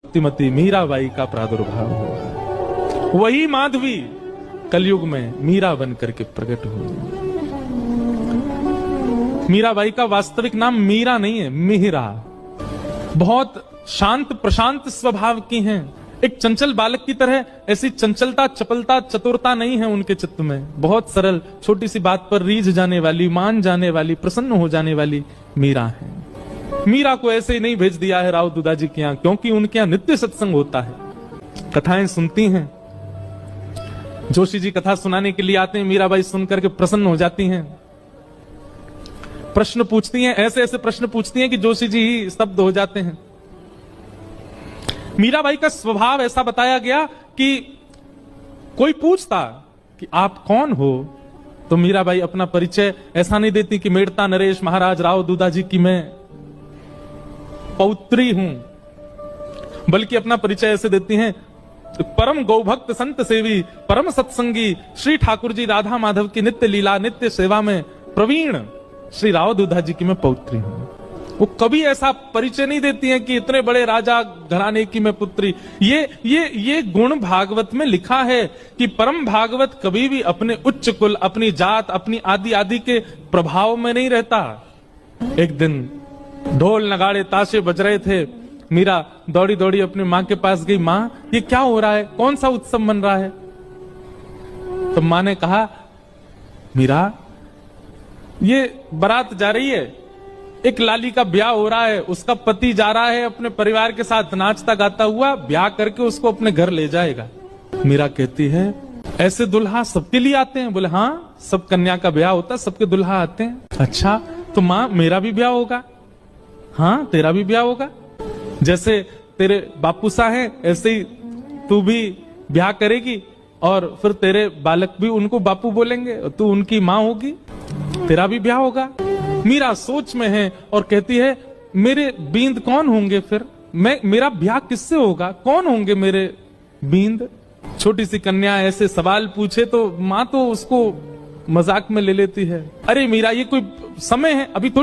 श्रीमती मीराबाई का प्रादुर्भाव हुआ। वही माधवी कलयुग में मीरा बनकर के प्रकट हुई। मीराबाई का वास्तविक नाम मीरा नहीं है, मिहिरा। बहुत शांत प्रशांत स्वभाव की हैं। एक चंचल बालक की तरह ऐसी चंचलता, चपलता, चतुरता नहीं है उनके चित्त में। बहुत सरल, छोटी सी बात पर रीझ जाने वाली, मान जाने वाली, प्रसन्न हो जाने वाली मीरा है। मीरा को ऐसे ही नहीं भेज दिया है राव दुदा जी के यहाँ, क्योंकि उनके यहाँ नित्य सत्संग होता है, कथाएं सुनती हैं। जोशी जी कथा सुनाने के लिए आते हैं, मीराबाई सुनकर के प्रसन्न हो जाती हैं, प्रश्न पूछती हैं, ऐसे ऐसे प्रश्न पूछती हैं कि जोशी जी ही स्तब्ध हो जाते हैं। मीराबाई का स्वभाव ऐसा बताया गया कि कोई पूछता कि आप कौन हो, तो मीराबाई अपना परिचय ऐसा नहीं देती कि मेड़ता नरेश महाराज राव दुदा जी की मैं पौत्री हूं, बल्कि अपना परिचय ऐसे देती हैं, परम गौभक्त संत सेवी परम सत्संगी श्री ठाकुर जी राधा माधव की नित्य लीला नित्य सेवा में प्रवीण श्री राव दुधा जी की मैं पौत्री हूं। वो कभी ऐसा परिचय नहीं देती हैं कि इतने बड़े राजा घराने की मैं पुत्री। ये गुण भागवत में लिखा है कि परम भागवत कभी भी अपने उच्च कुल, अपनी जात, अपनी आदि आदि के प्रभाव में नहीं रहता। एक दिन ढोल नगाड़े ताशे बज रहे थे, मीरा दौड़ी दौड़ी अपनी माँ के पास गई, माँ ये क्या हो रहा है, कौन सा उत्सव मन रहा है? तो माँ ने कहा, मीरा ये बारात जा रही है, एक लाली का ब्याह हो रहा है, उसका पति जा रहा है अपने परिवार के साथ नाचता गाता हुआ, ब्याह करके उसको अपने घर ले जाएगा। मीरा कहती है, ऐसे दुल्हा सबके लिए आते हैं? बोले हाँ, सब कन्या का ब्याह होता है, सबके दुल्हा आते हैं। अच्छा, तो माँ मेरा भी ब्याह होगा? हाँ, तेरा भी ब्याह होगा। जैसे तेरे बापूसा है ऐसे ही तू भी ब्याह करेगी और फिर तेरे बालक भी उनको बापू बोलेंगे, तू उनकी माँ होगी, तेरा भी ब्याह होगा। मीरा सोच में है और कहती है, मेरे बींद कौन होंगे फिर? मेरा ब्याह किससे होगा? कौन होंगे मेरे बींद? छोटी सी कन्या ऐसे सवाल पूछे तो माँ तो उसको मजाक में ले लेती है। अरे मीरा, ये कोई समय है, अभी थोड़ी